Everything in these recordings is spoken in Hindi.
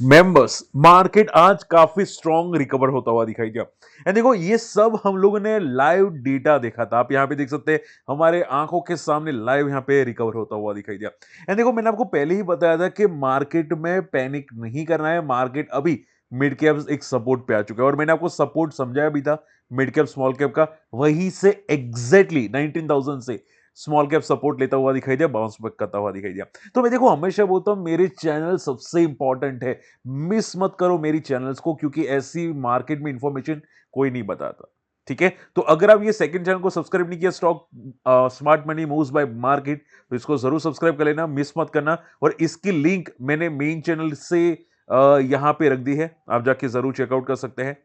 मेंबर्स मार्केट आज काफी स्ट्रॉन्ग रिकवर होता हुआ दिखाई दिया। एंड देखो ये सब हम लोगों ने लाइव डेटा देखा था, आप यहाँ पे देख सकते हैं हमारे आंखों के सामने लाइव यहाँ पे रिकवर होता हुआ दिखाई दिया। एंड देखो मैंने आपको पहले ही बताया था कि मार्केट में पैनिक नहीं करना है, मार्केट अभी मिड कैप एक सपोर्ट पे आ चुका है और मैंने आपको सपोर्ट समझाया भी था मिड कैप स्मॉल कैप का, वहीं से एग्जैक्टली 19,000 से स्मॉल कैप सपोर्ट लेता हुआ दिखाई दिया, बाउंस बैक करता हुआ दिखाई दिया। तो मैं देखो हमेशा बोलता हूं मेरे चैनल सबसे इंपॉर्टेंट है, मिस मत करो मेरी चैनल्स को, क्योंकि ऐसी मार्केट में इंफॉर्मेशन कोई नहीं बताता। ठीक है, तो अगर आप ये सेकंड चैनल को सब्सक्राइब नहीं किया, stock smart money moves bye market, तो इसको जरूर सब्सक्राइब कर लेना, मिस मत करना। और इसकी लिंक मैंने मेन चैनल से यहां पे रख दी है, आप जाके जरूर चेकआउट कर सकते हैं।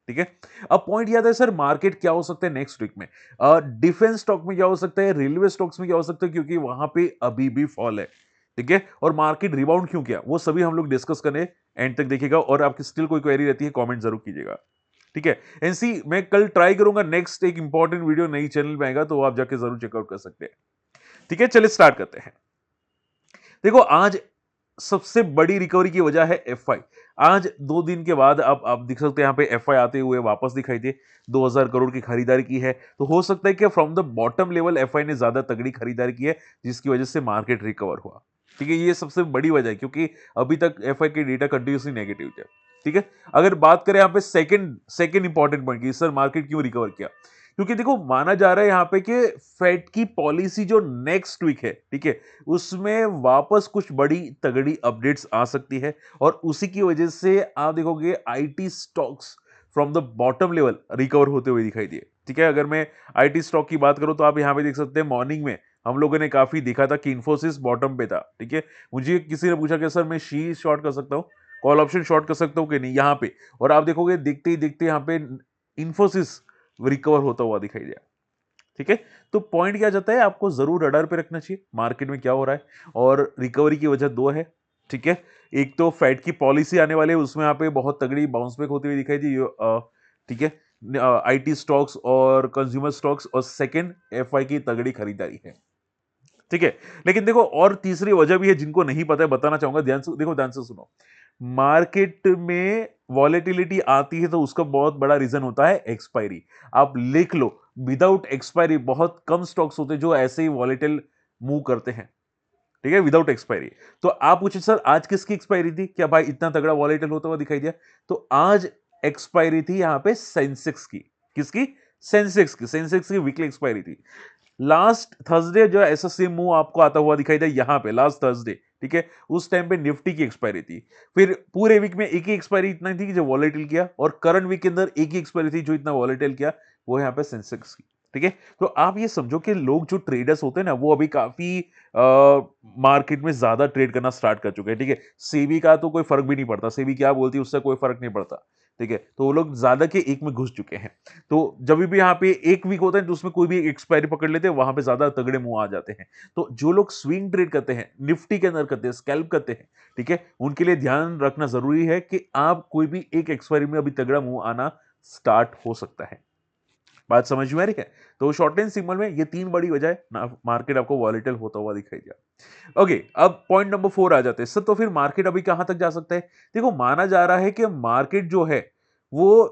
ठीक है, अब पॉइंट याद है सर, मार्केट क्या हो सकता है नेक्स्ट वीक में, डिफेंस स्टॉक में क्या हो सकता है, रेलवे स्टॉक्स में क्या हो सकता है, क्योंकि वहां पे अभी भी फॉल है। ठीक है, और मार्केट रिबाउंड क्यों किया वो सभी हम लोग डिस्कस करने, एंड तक देखिएगा। और आपकी स्टिल कोई क्वेरी रहती है कमेंट जरूर कीजिएगा। ठीक है, एनसी मैं कल ट्राई करूंगा नेक्स्ट एक इंपॉर्टेंट वीडियो नई चैनल पे आएगा, तो आप जाके जरूर चेकआउट कर सकते हैं। ठीक है, चलिए स्टार्ट करते हैं। देखो आज सबसे बड़ी रिकवरी की वजह है एफआई। आज 2 दिन के बाद आप देख सकते हैं यहाँ पे एफआई आते हुए वापस दिखाई दे, 2000 करोड़ की खरीदारी की है। तो हो सकता है कि from the bottom level FI ने ज्यादा तगड़ी खरीदारी की है, जिसकी वजह से मार्केट रिकवर हुआ। ठीक है, ये सबसे बड़ी वजह है, क्योंकि अभी तक एफआई के डेटा कंटिन्यूसली नेगेटिव थे। ठीक है, अगर बात करें यहाँ पे सेकंड सेकंड इंपॉर्टेंट पॉइंट की, सर मार्केट क्यों रिकवर किया, क्योंकि देखो माना जा रहा है यहाँ पे कि फेड की पॉलिसी जो नेक्स्ट वीक है, ठीक है, उसमें वापस कुछ बड़ी तगड़ी अपडेट्स आ सकती है। और उसी की वजह से आप देखोगे IT stocks from the bottom level recover होते हुए दिखाई दिए। ठीक है, अगर मैं आईटी स्टॉक की बात करूं तो आप यहां पे देख सकते हैं मॉर्निंग में हम लोगों ने काफी देखा था कि इंफोसिस बॉटम पे था। ठीक है, मुझे किसी ने पूछा कि सर मैं शी शॉर्ट कर सकता हूं, कॉल ऑप्शन शॉर्ट कर सकता हूं कि नहीं यहाँ पे, और आप देखोगे देखते ही देखते यहाँ पे इंफोसिस रिकवर होता हुआ दिखाई दिया। ठीक है, तो पॉइंट क्या जाता है, आपको जरूर रडार पे रखना चाहिए मार्केट में क्या हो रहा है। और रिकवरी की वजह दो है। ठीक है, एक तो फेड की पॉलिसी आने वाली है, उसमें यहाँ पे बहुत तगड़ी बाउंस बैक होती हुई दिखाई दी। ठीक है, आईटी स्टॉक्स और कंज्यूमर स्टॉक्स, और सेकंड एफआई की तगड़ी खरीदारी है। ठीक है, लेकिन देखो और तीसरी वजह भी है जिनको नहीं पता है, बताना चाहूंगा, ध्यान से देखो, ध्यान से सुनो। मार्केट में वॉलेटिलिटी आती है तो उसका बहुत बड़ा रीजन होता है एक्सपायरी। आप लिख लो, विदाउट एक्सपायरी बहुत कम स्टॉक्स होते हैं जो ऐसे ही वॉलेटिल मूव करते हैं। ठीक है, विदाउट एक्सपायरी। तो आप पूछे सर आज किसकी एक्सपायरी थी, क्या भाई इतना तगड़ा वॉलेटिल होता हुआ दिखाई दिया, तो आज एक्सपायरी थी यहां पे सेंसेक्स की। किसकी? सेंसेक्स की वीकली एक्सपायरी थी। लास्ट थर्सडे जो ऐसा सेम मूव आपको आता हुआ दिखाई दिया यहां पे लास्ट थर्सडे। ठीक है, उस टाइम पे निफ्टी की एक्सपायरी थी। फिर पूरे वीक में एक ही एक्सपायरी इतना थी कि जो वॉलेटिल किया, और करंट वीक के अंदर एक ही एक्सपायरी थी जो इतना वॉलेटिल किया, वो यहाँ पे सेंसेक्स की। ठीक है, तो आप ये समझो कि लोग जो ट्रेडर्स होते हैं ना, वो अभी काफी मार्केट में ज्यादा ट्रेड करना स्टार्ट कर चुके हैं। ठीक है, सेबी का तो कोई फर्क भी नहीं पड़ता, सेबी क्या बोलती है उससे कोई फर्क नहीं पड़ता। ठीक है, तो वो लोग ज्यादा के एक में घुस चुके हैं। तो जब भी यहाँ पे एक वीक होता है तो उसमें कोई भी एक्सपायरी पकड़ लेते हैं, वहां पे ज्यादा तगड़े मुंह आ जाते हैं। तो जो लोग स्विंग ट्रेड करते हैं, निफ्टी के अंदर करते हैं, स्कैल्प करते हैं, ठीक है, उनके लिए ध्यान रखना जरूरी है कि आप कोई भी एक एक्सपायरी में अभी तगड़ा मुंह आना स्टार्ट हो सकता है। बात समझ में आ रही है? तो शॉर्ट टर्म सिग्नल में ये तीन बड़ी वजह है ना, मार्केट आपको वॉलेटिल होता हुआ दिखाई दिया। ओके, अब पॉइंट नंबर 4 आ जाते हैं, सर तो फिर मार्केट अभी कहां तक जा सकता है। देखो माना जा रहा है कि मार्केट जो है वो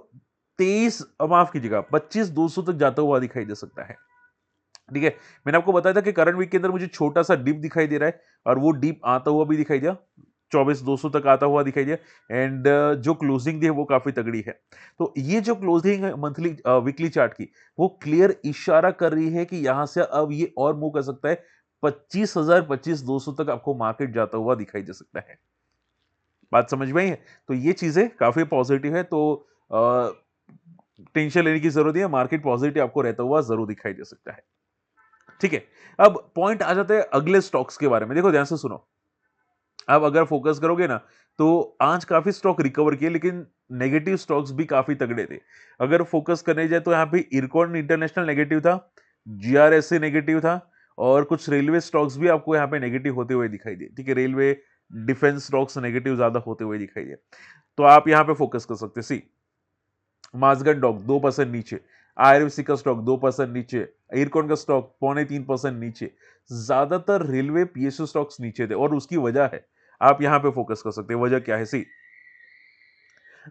23, माफ कीजिएगा, 25,200 तक जाता हुआ दिखाई दे सकता है। ठीक है, मैंने आपको बताया था कि करंट वीक के अंदर मुझे छोटा सा डिप दिखाई दे रहा है, और वो डिप आता हुआ भी दिखाई दिया, 24,200 तक आता हुआ दिखाई दिया। एंड जो क्लोजिंग थी वो काफी तगड़ी है। तो ये जो क्लोजिंग है मंथली वीकली चार्ट की, वो क्लियर इशारा कर रही है कि यहां से अब ये और मूव कर सकता है, 25,000 25,200 तक आपको मार्केट जाता हुआ दिखाई दे सकता है। बात समझ में आई है? तो ये चीजें काफी पॉजिटिव है, तो टेंशन लेने की जरूरत नहीं है, मार्केट पॉजिटिव आपको रहता हुआ जरूर दिखाई दे सकता है। ठीक है, अब पॉइंट आ जाते हैं अगले स्टॉक्स के बारे में। देखो ध्यान से सुनो, अब अगर फोकस करोगे ना, तो आज काफी स्टॉक रिकवर किए, लेकिन नेगेटिव स्टॉक्स भी काफी तगड़े थे। अगर फोकस करने जाए तो यहाँ पे इरकॉन इंटरनेशनल नेगेटिव था, जीआरएससी नेगेटिव था, और कुछ रेलवे स्टॉक्स भी आपको यहाँ पे नेगेटिव होते हुए दिखाई दिए। ठीक है, रेलवे डिफेंस स्टॉक्स नेगेटिव ज्यादा होते हुए दिखाई दिए, तो आप यहाँ पे फोकस कर सकते। सी माजगन डॉक 2% नीचे, आईआरएफसी का स्टॉक 2% नीचे, एयरकॉन का स्टॉक 0.3% नीचे, ज्यादातर रेलवे पीएसयू स्टॉक्स नीचे थे, और उसकी वजह है, आप यहां पे फोकस कर सकते हैं। वजह क्या है? सी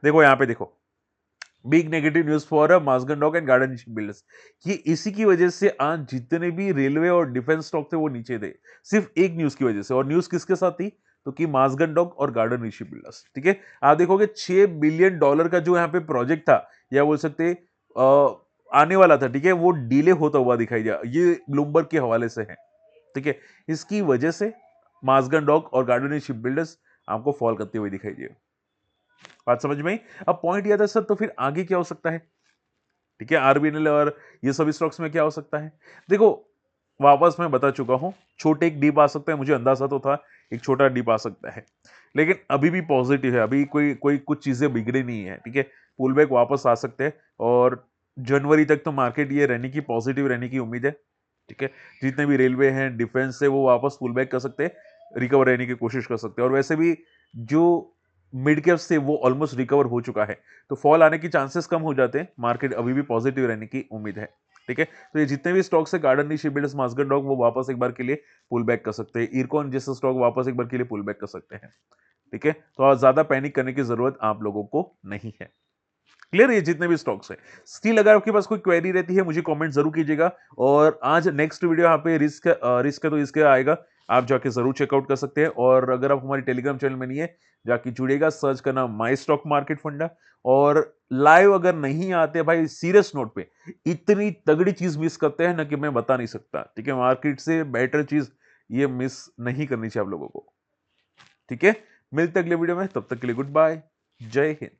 देखो यहाँ पे देखो, big negative news for Mazagon dock and garden builders. ये इसी की वजह से आज जितने भी रेलवे और डिफेंस स्टॉक थे वो नीचे थे, सिर्फ एक न्यूज की वजह से। और न्यूज किसके साथ थी? तो कि माज़गान डॉक और गार्डन ऋषि बिल्डर्स। ठीक है, आप देखोगे $6 बिलियन का जो यहाँ पे प्रोजेक्ट था, या बोल सकते आने वाला था, ठीक है, वो डिले होता हुआ दिखाई दिया। ये ब्लूमबर्ग के हवाले से है। ठीक है, इसकी वजह से माज़गान डॉक और गार्डन ऋषि बिल्डर्स आपको फॉल करते हुए दिखाई दिए। बात समझ में आई? अब पॉइंट यह था सर, तो फिर आगे क्या हो सकता है? ठीक है, आरबीएनएल और ये सभी स्टॉक्स में क्या हो सकता है? देखो, वापस मैं बता चुका हूं, छोटे एक डीप आ सकता है, मुझे अंदाजा तो था एक छोटा डीप आ सकता है, लेकिन अभी भी पॉजिटिव है, अभी कोई कोई कुछ चीजें बिगड़ी नहीं है। ठीक है, पुल बैक वापस आ सकते हैं, और जनवरी तक तो मार्केट ये रहने की, पॉजिटिव रहने की उम्मीद है। ठीक है, जितने भी रेलवे हैं, डिफेंस है, वो वापस पुल बैक कर सकते हैं, रिकवर रहने की कोशिश कर सकते हैं। और वैसे भी जो मिड कैप्स थे वो ऑलमोस्ट रिकवर हो चुका है, तो फॉल आने की चांसेस कम हो जाते हैं, मार्केट अभी भी पॉजिटिव रहने की उम्मीद है। ठीक है, तो ये जितने भी स्टॉक्स है, गार्डन ऋषि बिल्डर्स, माज़गान डॉक, वो वापस एक बार के लिए पुल बैक कर सकते हैं। इरकॉन जैसे स्टॉक वापस एक बार के लिए पुल बैक कर सकते हैं। ठीक है, तो आज ज्यादा पैनिक करने की जरूरत आप लोगों को नहीं है। क्लियर है ये जितने भी स्टॉक्स है। स्टिल अगर आपके पास कोई क्वेरी रहती है, मुझे कमेंट जरूर कीजिएगा। और आज नेक्स्ट वीडियो यहाँ पे रिस्क है तो इसके आएगा, आप जाके जरूर चेकआउट कर सकते हैं। और अगर आप हमारे टेलीग्राम चैनल में नहीं है, जाके जुड़िएगा, सर्च करना माई स्टॉक मार्केट फंडा। और लाइव अगर नहीं आते भाई, सीरियस नोट पे इतनी तगड़ी चीज मिस करते हैं ना कि मैं बता नहीं सकता। ठीक है, मार्केट से बेटर चीज ये मिस नहीं करनी चाहिए आप लोगों को। ठीक है, मिलते अगले वीडियो में, तब तक के लिए गुड बाय, जय हिंद।